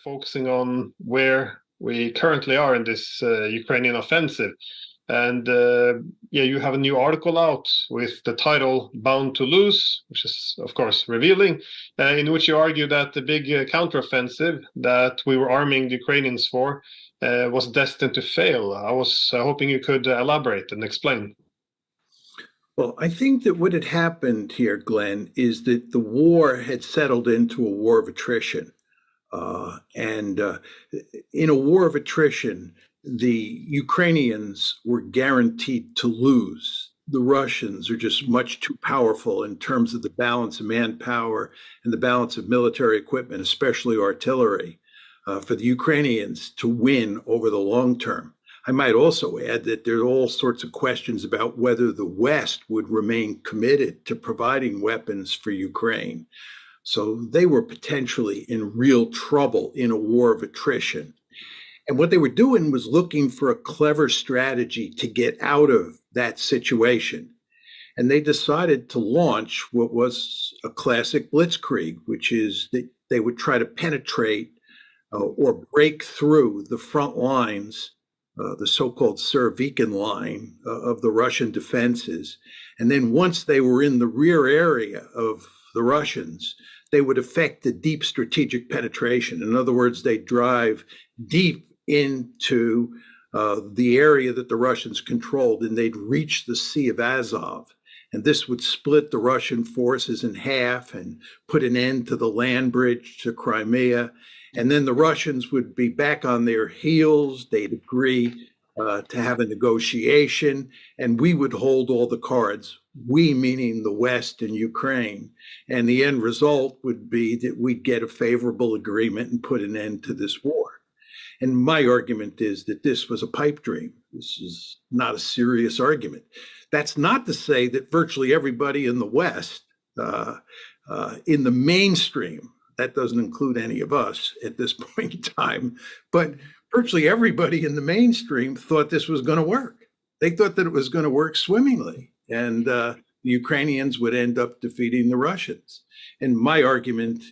focusing on where we currently are in this Ukrainian offensive. And you have a new article out with the title Bound to Lose, which is, of course, revealing, in which you argue that the big counteroffensive that we were arming the Ukrainians for was destined to fail. I was hoping you could elaborate and explain. Well, I think that what had happened here, Glenn, is that the war had settled into a war of attrition. And in a war of attrition, the Ukrainians were guaranteed to lose. The Russians are just much too powerful in terms of the balance of manpower and the balance of military equipment, especially artillery, for the Ukrainians to win over the long term. I might also add that there are all sorts of questions about whether the West would remain committed to providing weapons for Ukraine. So they were potentially in real trouble in a war of attrition. And what they were doing was looking for a clever strategy to get out of that situation. And they decided to launch what was a classic blitzkrieg, which is that they would try to penetrate or break through the front lines, the so-called Surovikin line of the Russian defenses. And then once they were in the rear area of the Russians, they would effect a deep strategic penetration. In other words, they drive deep into the area that the Russians controlled, and they'd reach the Sea of Azov. And this would split the Russian forces in half and put an end to the land bridge to Crimea. And then the Russians would be back on their heels. They'd agree to have a negotiation, and we would hold all the cards, we meaning the West and Ukraine. And the end result would be that we'd get a favorable agreement and put an end to this war. And my argument is that this was a pipe dream. This is not a serious argument. That's not to say that virtually everybody in the West, in the mainstream, that doesn't include any of us at this point in time, but virtually everybody in the mainstream thought this was going to work. They thought that it was going to work swimmingly, and the Ukrainians would end up defeating the Russians. And my argument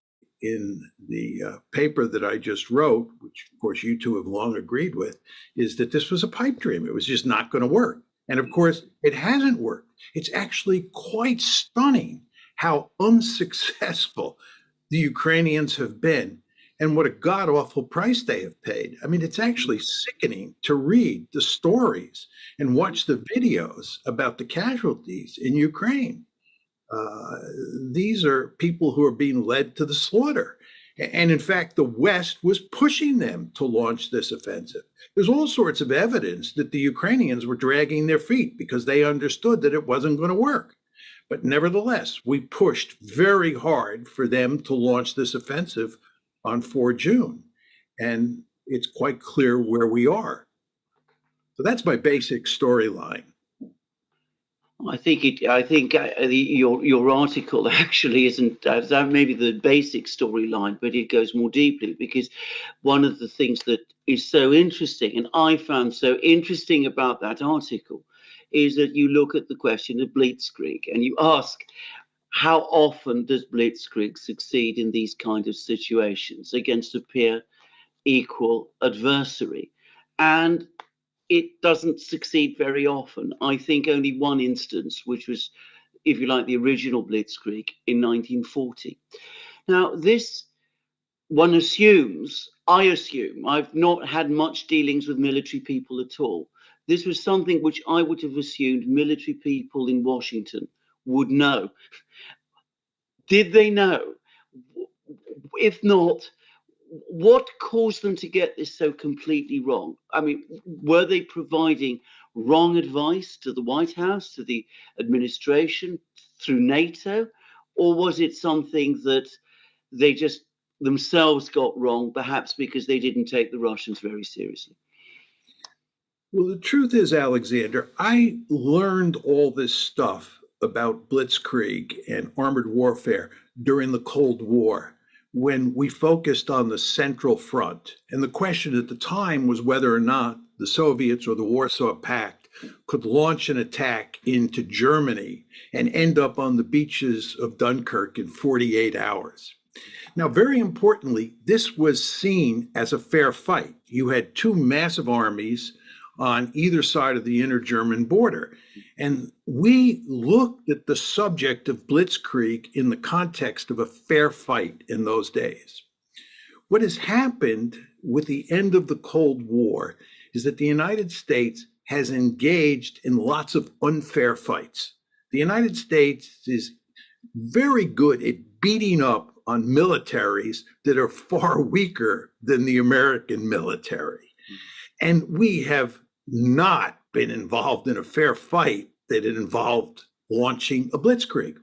in the paper that I just wrote, which of course you two have long agreed with, is that this was a pipe dream. It was just not going to work. And of course, it hasn't worked. It's actually quite stunning how unsuccessful the Ukrainians have been and what a god-awful price they have paid. I mean, it's actually sickening to read the stories and watch the videos about the casualties in Ukraine. These are people who are being led to the slaughter. And in fact, the West was pushing them to launch this offensive. There's all sorts of evidence that the Ukrainians were dragging their feet because they understood that it wasn't going to work. But nevertheless, we pushed very hard for them to launch this offensive on 4 June. And it's quite clear where we are. So that's my basic storyline. I think your article actually isn't that maybe the basic storyline, but it goes more deeply, because one of the things that is so interesting, and I found so interesting about that article, is that you look at the question of blitzkrieg and you ask, how often does blitzkrieg succeed in these kind of situations against a peer equal adversary? And it doesn't succeed very often. I think only one instance, which was, if you like, the original blitzkrieg in 1940. Now, this, one assumes, I assume, I've not had much dealings with military people at all. This was something which I would have assumed military people in Washington would know. Did they know? If not, what caused them to get this so completely wrong? I mean, were they providing wrong advice to the White House, to the administration, through NATO? Or was it something that they just themselves got wrong, perhaps because they didn't take the Russians very seriously? Well, the truth is, Alexander, I learned all this stuff about blitzkrieg and armored warfare during the Cold War, when we focused on the Central Front. And the question at the time was whether or not the Soviets or the Warsaw Pact could launch an attack into Germany and end up on the beaches of Dunkirk in 48 hours. Now, very importantly, this was seen as a fair fight. You had two massive armies on either side of the inter-German border. And we looked at the subject of blitzkrieg in the context of a fair fight in those days. What has happened with the end of the Cold War is that the United States has engaged in lots of unfair fights. The United States is very good at beating up on militaries that are far weaker than the American military. And we have not been involved in a fair fight that involved launching a blitzkrieg.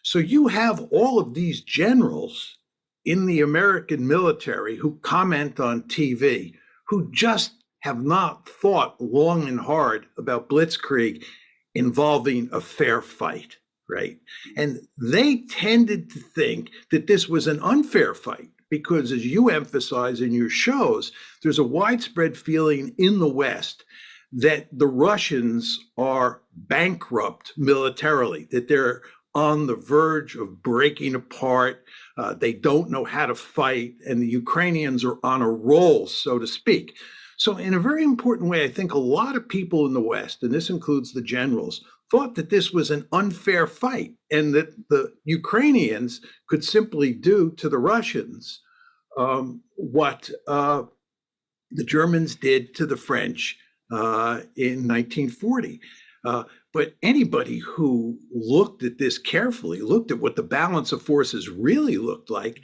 So you have all of these generals in the American military who comment on TV, who just have not thought long and hard about blitzkrieg involving a fair fight, right? And they tended to think that this was an unfair fight because, as you emphasize in your shows, there's a widespread feeling in the West that the Russians are bankrupt militarily, that they're on the verge of breaking apart. They don't know how to fight, and the Ukrainians are on a roll, so to speak. So in a very important way, I think a lot of people in the West, and this includes the generals, thought that this was an unfair fight and that the Ukrainians could simply do to the Russians what the Germans did to the French in 1940. But anybody who looked at this carefully, looked at what the balance of forces really looked like,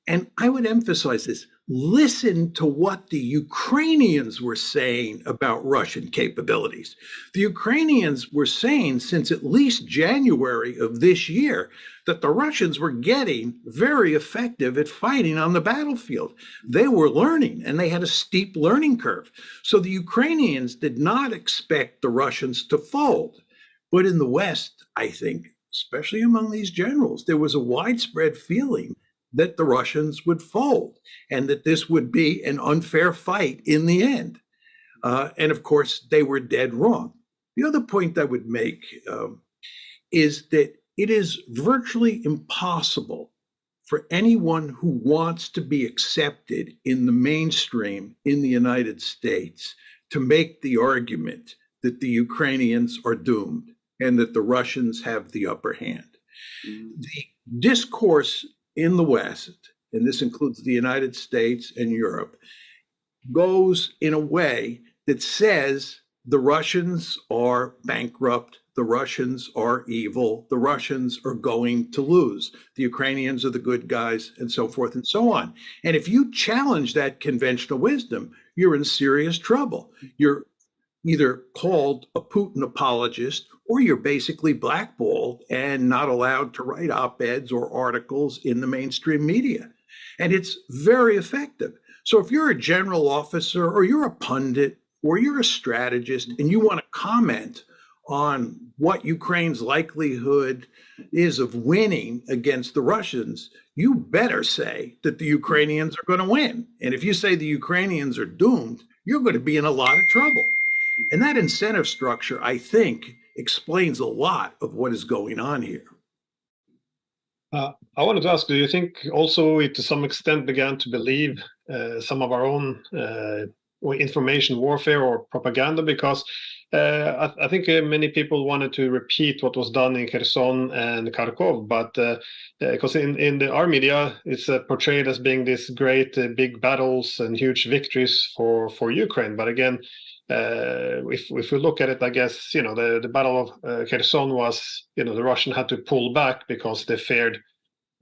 and I would emphasize this, listen to what the Ukrainians were saying about Russian capabilities. The Ukrainians were saying since at least January of this year that the Russians were getting very effective at fighting on the battlefield. They were learning, and they had a steep learning curve. So the Ukrainians did not expect the Russians to fold. But in the West, I think, especially among these generals, there was a widespread feeling that the Russians would fold and that this would be an unfair fight in the end. And of course, they were dead wrong. The other point I would make is that it is virtually impossible for anyone who wants to be accepted in the mainstream in the United States to make the argument that the Ukrainians are doomed and that the Russians have the upper hand. The discourse in the West, and this includes the United States and Europe, goes in a way that says the Russians are bankrupt, the Russians are evil, the Russians are going to lose, the Ukrainians are the good guys, and so forth and so on. And if you challenge that conventional wisdom, you're in serious trouble. You're either called a Putin apologist, or you're basically blackballed and not allowed to write op-eds or articles in the mainstream media. And it's very effective. So if you're a general officer or you're a pundit or you're a strategist and you want to comment on what Ukraine's likelihood is of winning against the Russians, you better say that the Ukrainians are going to win. And if you say the Ukrainians are doomed, you're going to be in a lot of trouble. And that incentive structure, I think, explains a lot of what is going on here. I wanted to ask, do you think also we to some extent began to believe some of our own information warfare or propaganda? Because I think many people wanted to repeat what was done in Kherson and Kharkov, but because in our media, it's portrayed as being this great big battles and huge victories for Ukraine. But again, if we look at it, I guess, the Battle of Kherson was, the Russian had to pull back because they feared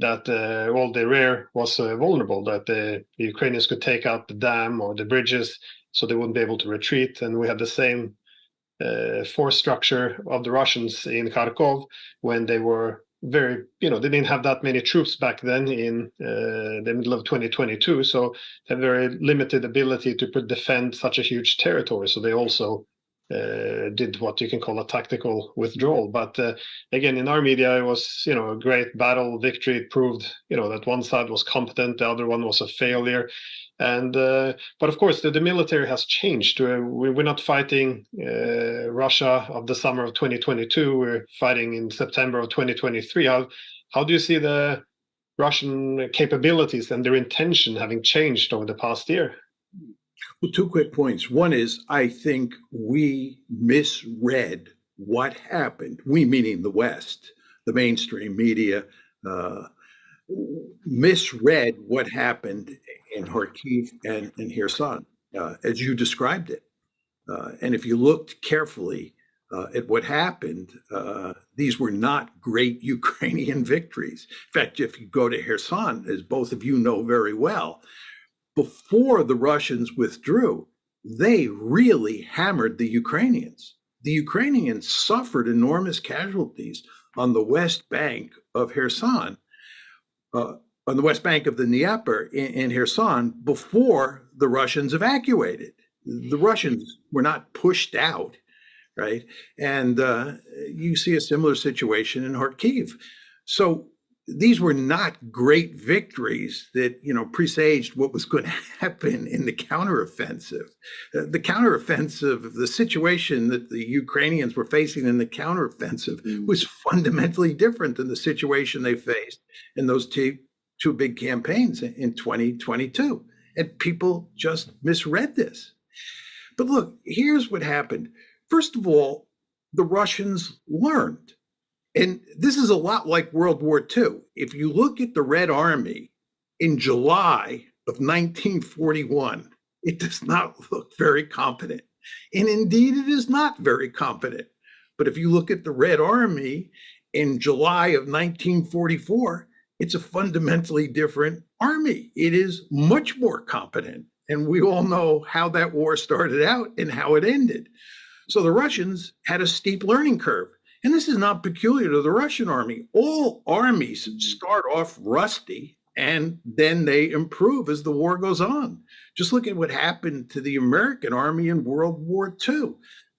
that all the rear was vulnerable, that the Ukrainians could take out the dam or the bridges, so they wouldn't be able to retreat. And we had the same force structure of the Russians in Kharkov when they were very, they didn't have that many troops back then in the middle of 2022. So they had very limited ability to defend such a huge territory. So they also did what you can call a tactical withdrawal. But again, in our media, it was, a great battle victory. It proved, that one side was competent, the other one was a failure. And but of course, the military has changed. We're not fighting Russia of the summer of 2022. We're fighting in September of 2023. How do you see the Russian capabilities and their intention having changed over the past year? Well, two quick points. One is, I think we misread what happened. We, meaning the West, the mainstream media, misread what happened in Kharkiv and in Kherson, as you described it. And if you looked carefully at what happened, these were not great Ukrainian victories. In fact, if you go to Kherson, as both of you know very well, before the Russians withdrew, they really hammered the Ukrainians. The Ukrainians suffered enormous casualties on the west bank of Kherson, on the west bank of the Dnieper in Kherson, before the Russians evacuated. The Russians were not pushed out, right? And you see a similar situation in Kharkiv. So these were not great victories that, presaged what was going to happen in the counteroffensive. The counteroffensive, the situation that the Ukrainians were facing in the counteroffensive was fundamentally different than the situation they faced in those two big campaigns in 2022. And people just misread this. But look, here's what happened. First of all, the Russians learned. And this is a lot like World War II. If you look at the Red Army in July of 1941, it does not look very competent. And indeed, it is not very competent. But if you look at the Red Army in July of 1944, it's a fundamentally different army. It is much more competent. And we all know how that war started out and how it ended. So the Russians had a steep learning curve. And this is not peculiar to the Russian army. All armies start off rusty and then they improve as the war goes on. Just look at what happened to the American army in World War II.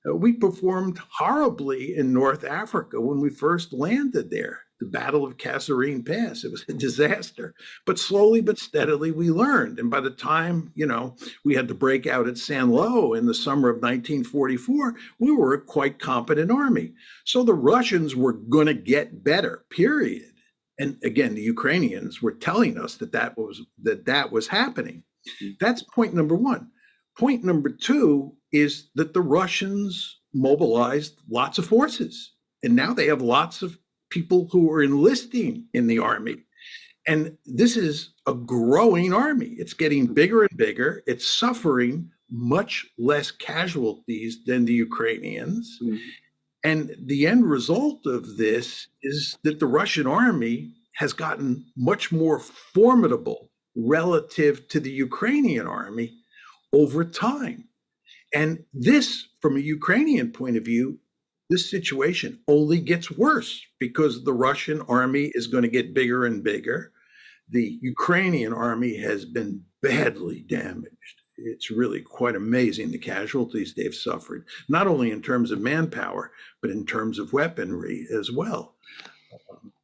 We performed horribly in North Africa when we first landed there. The Battle of Kasserine Pass, it was a disaster. But slowly but steadily we learned. And by the time, we had to break out at Saint-Lô in the summer of 1944, we were a quite competent army. So the Russians were going to get better, period. And again, the Ukrainians were telling us that was happening. That's point number one. Point number two is that the Russians mobilized lots of forces. And now they have lots of people who are enlisting in the army. And this is a growing army. It's getting bigger and bigger. It's suffering much less casualties than the Ukrainians. And the end result of this is that the Russian army has gotten much more formidable relative to the Ukrainian army over time. And this, from a Ukrainian point of view, this situation only gets worse because the Russian army is going to get bigger and bigger. The Ukrainian army has been badly damaged. It's really quite amazing the casualties they've suffered, not only in terms of manpower, but in terms of weaponry as well.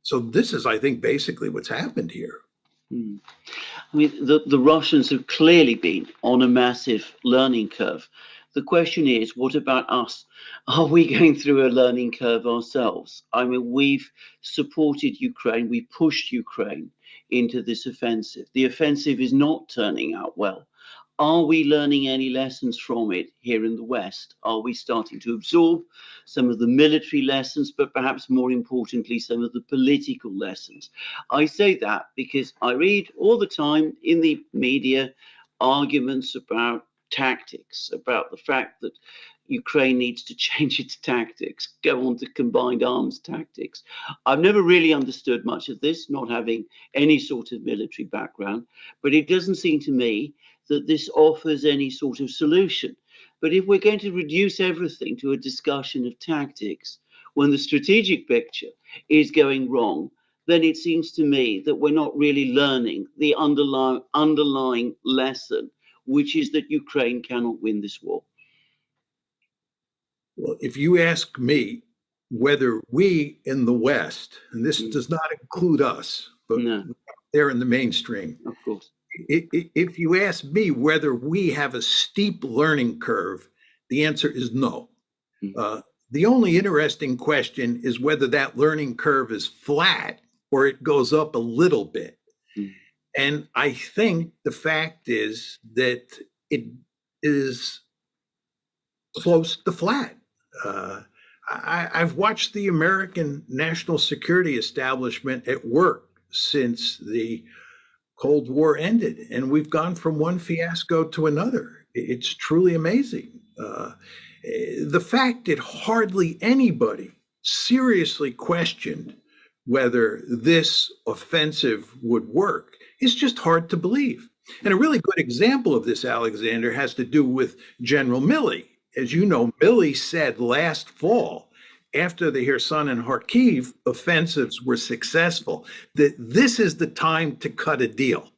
So this is, I think, basically what's happened here. I mean, the Russians have clearly been on a massive learning curve. The question is, what about us? Are we going through a learning curve ourselves? I mean, we've supported Ukraine. We pushed Ukraine into this offensive. The offensive is not turning out well. Are we learning any lessons from it here in the West? Are we starting to absorb some of the military lessons, but perhaps more importantly, some of the political lessons? I say that because I read all the time in the media arguments about tactics, about the fact that Ukraine needs to change its tactics, go on to combined arms tactics. I've never really understood much of this, not having any sort of military background, but it doesn't seem to me that this offers any sort of solution. But if we're going to reduce everything to a discussion of tactics, when the strategic picture is going wrong, then it seems to me that we're not really learning the underlying lesson, which is that Ukraine cannot win this war. Well, if you ask me whether we in the West, and this does not include us, but they're in the mainstream. Of course. If you ask me whether we have a steep learning curve, the answer is no. The only interesting question is whether that learning curve is flat or it goes up a little bit. Mm. And I think the fact is that it is close to flat. I've watched the American national security establishment at work since the Cold War ended, and we've gone from one fiasco to another. It's truly amazing. The fact that hardly anybody seriously questioned whether this offensive would work is just hard to believe. And a really good example of this, Alexander, has to do with General Milley. As you know, Milley said last fall, after the Kherson and Kharkiv offensives were successful, that this is the time to cut a deal.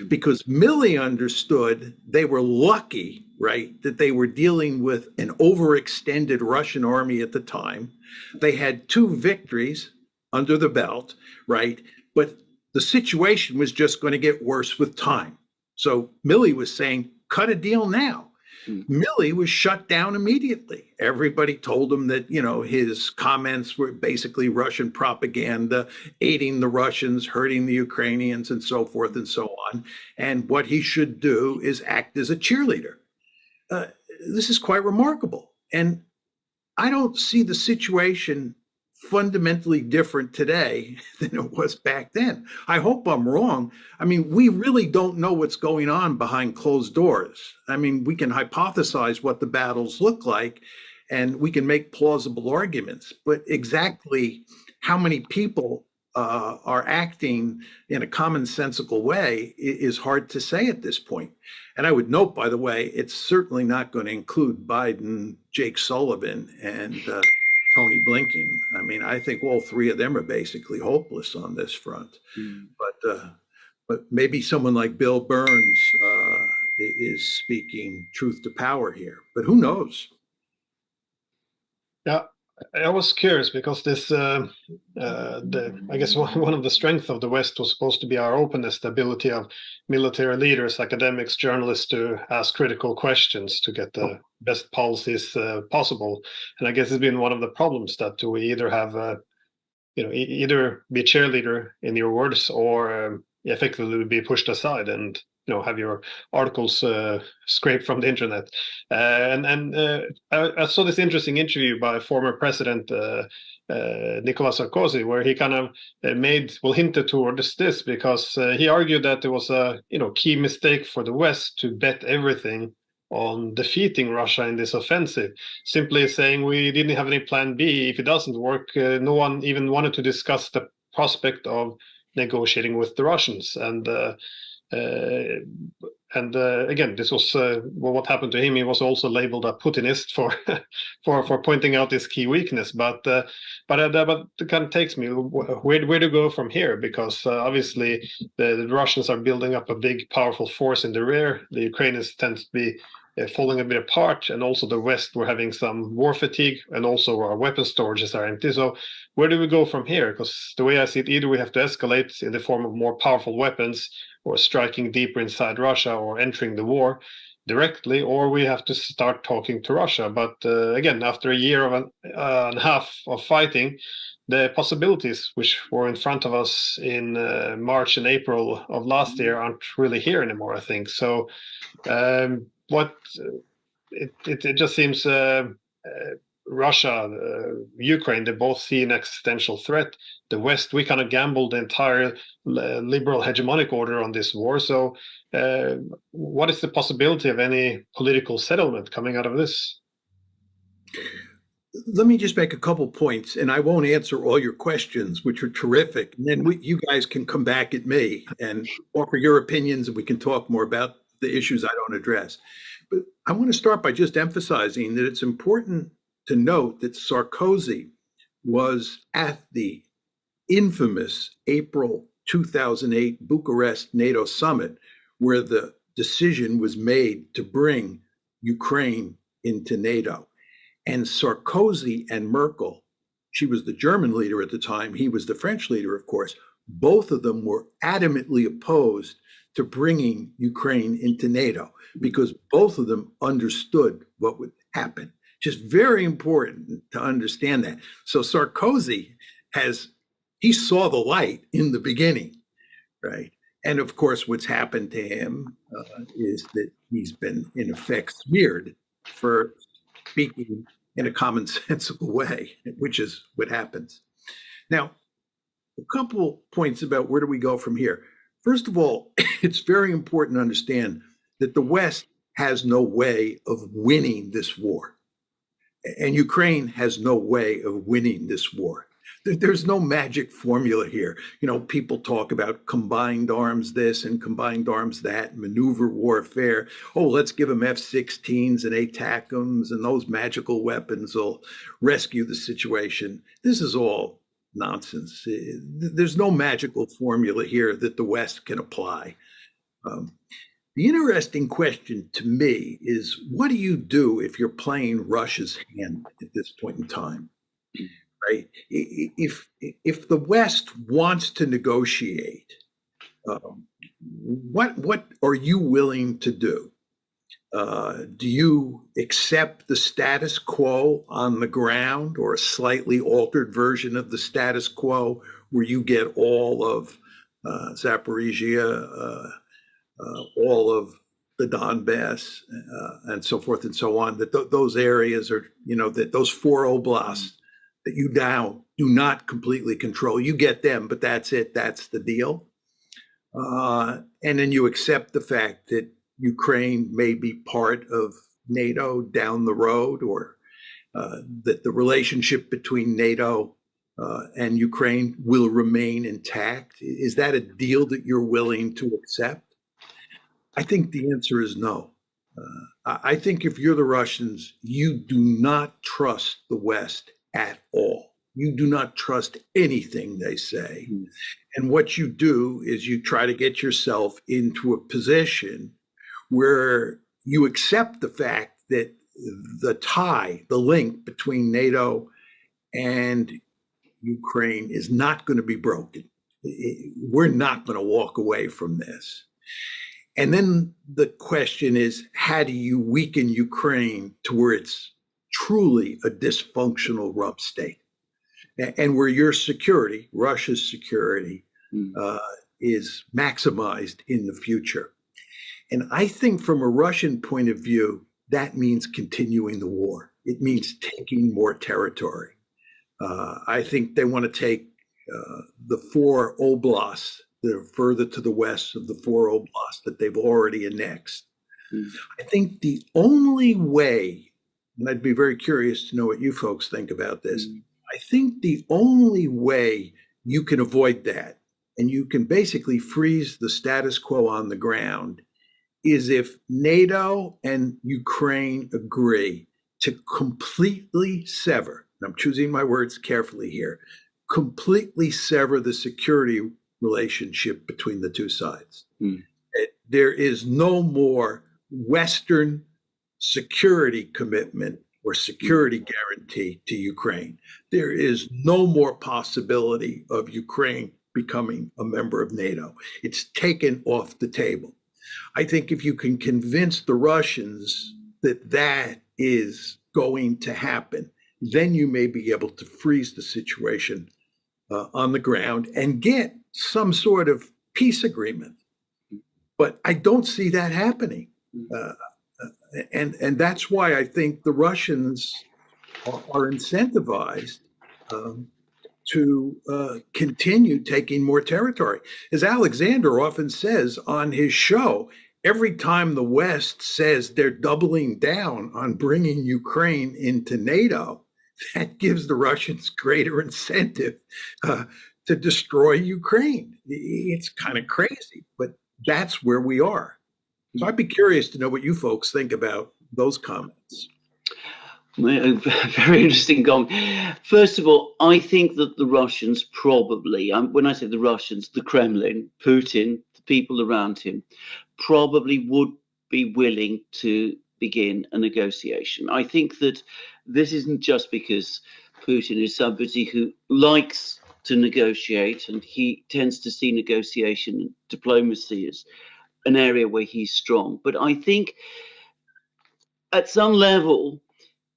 Because Milley understood they were lucky, right, that they were dealing with an overextended Russian army at the time. They had 2 victories under the belt, right? But the situation was just going to get worse with time. So Milley was saying, cut a deal now. Milley was shut down immediately. Everybody told him that, his comments were basically Russian propaganda, aiding the Russians, hurting the Ukrainians, and so forth and so on. And what he should do is act as a cheerleader. This is quite remarkable. And I don't see the situation fundamentally different today than it was back then. I hope I'm wrong. I mean, we really don't know what's going on behind closed doors. I mean, we can hypothesize what the battles look like, and we can make plausible arguments, but exactly how many people are acting in a commonsensical way is hard to say at this point. And I would note, by the way, it's certainly not going to include Biden, Jake Sullivan, and Tony Blinken. I mean, I think all 3 of them are basically hopeless on this front. But maybe someone like Bill Burns is speaking truth to power here. But who knows? Yeah, I was curious because this, I guess one of the strengths of the West was supposed to be our openness, the ability of military leaders, academics, journalists to ask critical questions to get the best policies possible. And I guess it's been one of the problems that we either have, either be a cheerleader in your words or effectively be pushed aside and have your articles scraped from the internet. I saw this interesting interview by former President Nicolas Sarkozy, where he kind of hinted towards this because he argued that there was a key mistake for the West to bet everything on defeating Russia in this offensive, simply saying we didn't have any plan B. If it doesn't work, no one even wanted to discuss the prospect of negotiating with the Russians. Again, this was what happened to him. He was also labeled a Putinist for pointing out this key weakness. But it kind of takes me where to go from here, because obviously the Russians are building up a big, powerful force in the rear. The Ukrainians tend to be falling a bit apart, and also the West, we're having some war fatigue, and also our weapon storages are empty. So where do we go from here? Because the way I see it, either we have to escalate in the form of more powerful weapons, or striking deeper inside Russia, or entering the war directly, or we have to start talking to Russia. But again, after a year and a half of fighting, the possibilities which were in front of us in March and April of last year aren't really here anymore, I think. So it just seems Russia, Ukraine, they both see an existential threat. The West, we kind of gambled the entire liberal hegemonic order on this war. So what is the possibility of any political settlement coming out of this? Let me just make a couple points, and I won't answer all your questions, which are terrific. And then you guys can come back at me and offer your opinions, and we can talk more about the issues I don't address. But I want to start by just emphasizing that it's important to note that Sarkozy was at the infamous April 2008 Bucharest NATO summit, where the decision was made to bring Ukraine into NATO. And Sarkozy and Merkel, she was the German leader at the time, he was the French leader, of course, both of them were adamantly opposed to bringing Ukraine into NATO because both of them understood what would happen. Just very important to understand that. So Sarkozy he saw the light in the beginning, right? And of course, what's happened to him is that he's been, in effect, smeared for speaking in a commonsensical way, which is what happens. Now, a couple points about where do we go from here. First of all, it's very important to understand that the West has no way of winning this war. And Ukraine has no way of winning this war. There's no magic formula here. You know, people talk about combined arms this and combined arms that, maneuver warfare. Oh, let's give them F-16s and ATACMS, and those magical weapons will rescue the situation. This is all nonsense. There's no magical formula here that the West can apply. The interesting question to me is, what do you do if you're playing Russia's hand at this point in time? Right? If the West wants to negotiate, what are you willing to do? Do you accept the status quo on the ground, or a slightly altered version of the status quo, where you get all of Zaporizhia, all of the Donbass, and so forth and so on? That those areas are, you know, that those 4 oblasts that you now do not completely control. You get them, but that's it. That's the deal. And then you accept the fact that Ukraine may be part of NATO down the road, or that the relationship between NATO and Ukraine will remain intact. Is that a deal that you're willing to accept? I think the answer is no. I think if you're the Russians, you do not trust the West at all. You do not trust anything they say. And what you do is you try to get yourself into a position where you accept the fact that the tie, the link between NATO and Ukraine is not going to be broken. We're not going to walk away from this. And then the question is, how do you weaken Ukraine to where it's truly a dysfunctional rump state, and where your security, Russia's security, is maximized in the future? And I think from a Russian point of view, that means continuing the war. It means taking more territory. I think they want to take the 4 oblasts that are further to the west of the 4 oblasts that they've already annexed. I think the only way, and I'd be very curious to know what you folks think about this, I think the only way you can avoid that, and you can basically freeze the status quo on the ground, is if NATO and Ukraine agree to completely sever, and I'm choosing my words carefully here, completely sever the security relationship between the two sides. There is no more Western security commitment or security guarantee to Ukraine. There is no more possibility of Ukraine becoming a member of NATO. It's taken off the table. I think if you can convince the Russians that that is going to happen, then you may be able to freeze the situation on the ground and get some sort of peace agreement. But I don't see that happening. And that's why I think the Russians are incentivized to continue taking more territory. As Alexander often says on his show, every time the West says they're doubling down on bringing Ukraine into NATO, that gives the Russians greater incentive to destroy Ukraine. It's kind of crazy, but that's where we are. So I'd be curious to know what you folks think about those comments. Very interesting comment. First of all, I think that the Russians probably, when I say the Russians, the Kremlin, Putin, the people around him, probably would be willing to begin a negotiation. I think that this isn't just because Putin is somebody who likes to negotiate, and he tends to see negotiation and diplomacy as an area where he's strong. But I think at some level,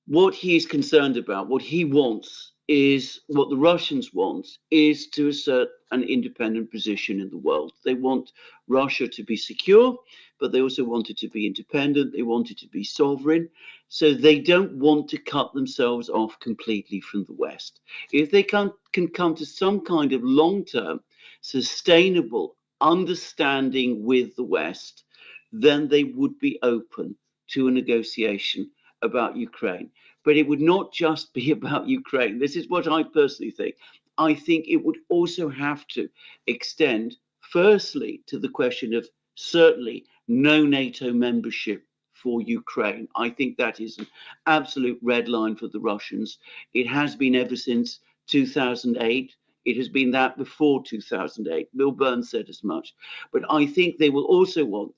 what he's concerned about, what he wants, is what the Russians want, is to assert an independent position in the world. They want Russia to be secure, but they also want it to be independent. They want it to be sovereign. So they don't want to cut themselves off completely from the West. If they can come to some kind of long-term, sustainable understanding with the West, then they would be open to a negotiation about Ukraine. But it would not just be about Ukraine. This is what I personally think. I think it would also have to extend, firstly, to the question of certainly no NATO membership for Ukraine. I think that is an absolute red line for the Russians. It has been ever since 2008. It has been that before 2008. Bill Burns said as much. But I think they will also want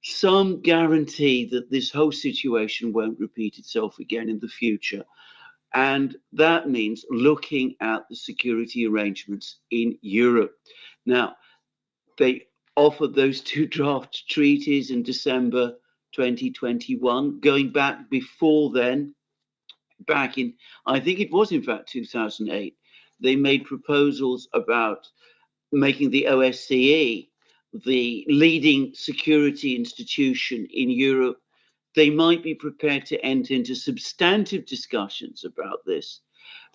some guarantee that this whole situation won't repeat itself again in the future. And that means looking at the security arrangements in Europe. Now, they offered those two draft treaties in December 2021. Going back before then, back in, I think it was in fact 2008, they made proposals about making the OSCE the leading security institution in Europe. They might be prepared to enter into substantive discussions about this,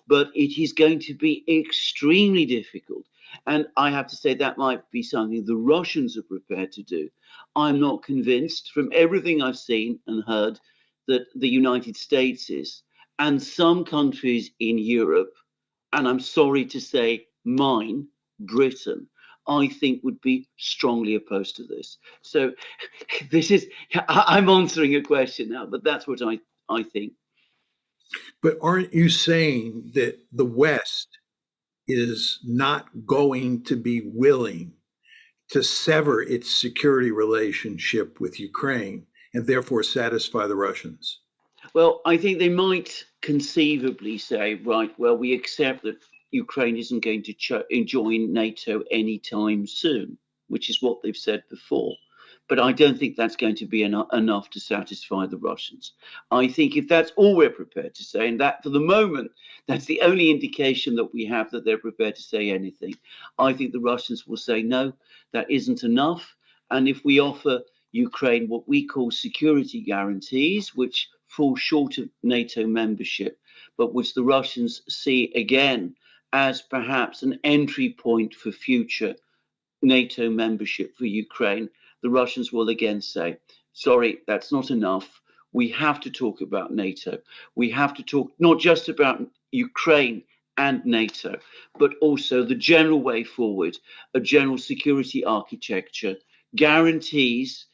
but it is going to be extremely difficult. And I have to say that might be something the Russians are prepared to do. I'm not convinced from everything I've seen and heard that the United States is, and some countries in Europe, and I'm sorry to say mine, Britain, I think would be strongly opposed to this. So this is, I'm answering a question now, but that's what I think. But aren't you saying that the West is not going to be willing to sever its security relationship with Ukraine and therefore satisfy the Russians? Well, I think they might conceivably say, right, well, we accept that Ukraine isn't going to join NATO anytime soon, which is what they've said before. But I don't think that's going to be enough to satisfy the Russians. I think if that's all we're prepared to say, and that for the moment, that's the only indication that we have that they're prepared to say anything, I think the Russians will say, no, that isn't enough. And if we offer Ukraine what we call security guarantees, which fall short of NATO membership, but which the Russians see again as perhaps an entry point for future NATO membership for Ukraine, the Russians will again say, sorry, that's not enough. We have to talk about NATO. We have to talk not just about Ukraine and NATO, but also the general way forward, a general security architecture, guarantees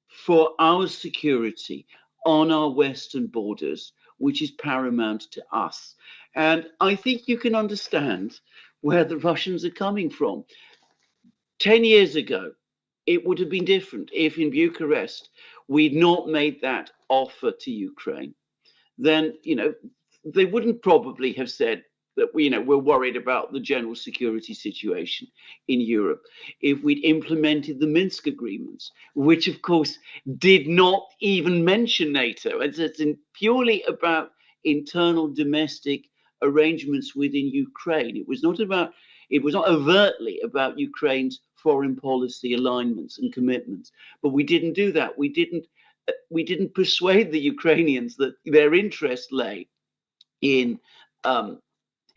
for our security on our western borders, which is paramount to us. And I think you can understand where the Russians are coming from. 10 years ago, it would have been different if in Bucharest we'd not made that offer to Ukraine. Then, they wouldn't probably have said that we're worried about the general security situation in Europe. If we'd implemented the Minsk agreements, which of course did not even mention NATO, it's purely about internal domestic arrangements within Ukraine. It was not overtly about Ukraine's foreign policy alignments and commitments, but we didn't do that. We didn't persuade the Ukrainians that their interest lay in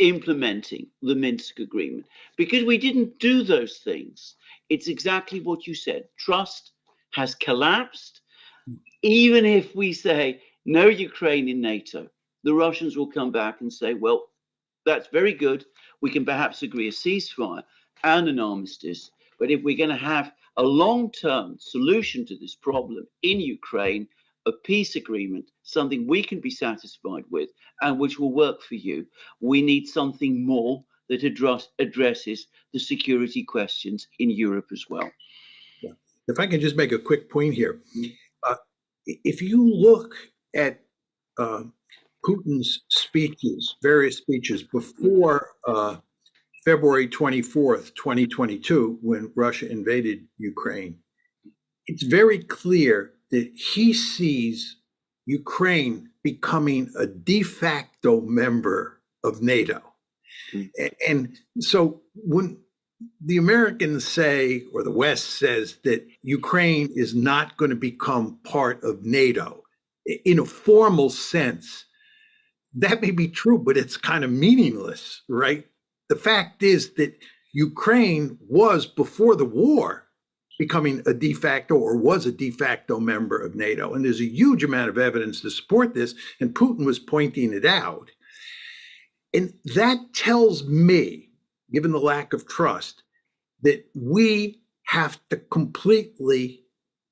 implementing the Minsk agreement, because we didn't do those things. It's exactly what you said. Trust has collapsed. Even if we say no Ukraine in NATO, the Russians will come back and say, well, that's very good. We can perhaps agree a ceasefire and an armistice. But if we're going to have a long-term solution to this problem in Ukraine, a peace agreement, something we can be satisfied with and which will work for you, we need something more that addresses the security questions in Europe as well. Yeah. If I can just make a quick point here. If you look at Putin's speeches, various speeches before February 24th, 2022, when Russia invaded Ukraine, it's very clear that he sees Ukraine becoming a de facto member of NATO. And so when the Americans say, or the West says, that Ukraine is not going to become part of NATO in a formal sense. That may be true, but it's kind of meaningless, right? The fact is that Ukraine was, before the war, becoming a de facto or was a de facto member of NATO. And there's a huge amount of evidence to support this, and Putin was pointing it out. And that tells me, given the lack of trust, that we have to completely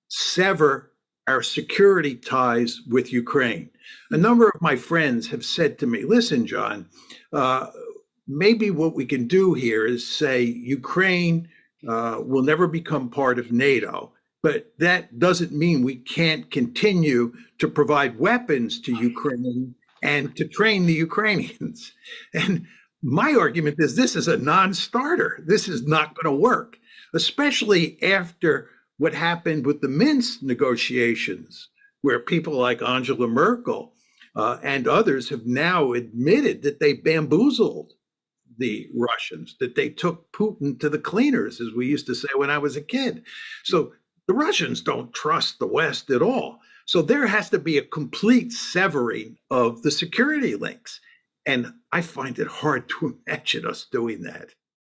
sever our security ties with Ukraine. A number of my friends have said to me, listen, John, maybe what we can do here is say Ukraine will never become part of NATO, but that doesn't mean we can't continue to provide weapons to Ukraine and to train the Ukrainians. And my argument is this is a non-starter. This is not going to work, especially after what happened with the Minsk negotiations, where people like Angela Merkel and others have now admitted that they bamboozled the Russians, that they took Putin to the cleaners, as we used to say when I was a kid. So the Russians don't trust the West at all. So there has to be a complete severing of the security links. And I find it hard to imagine us doing that.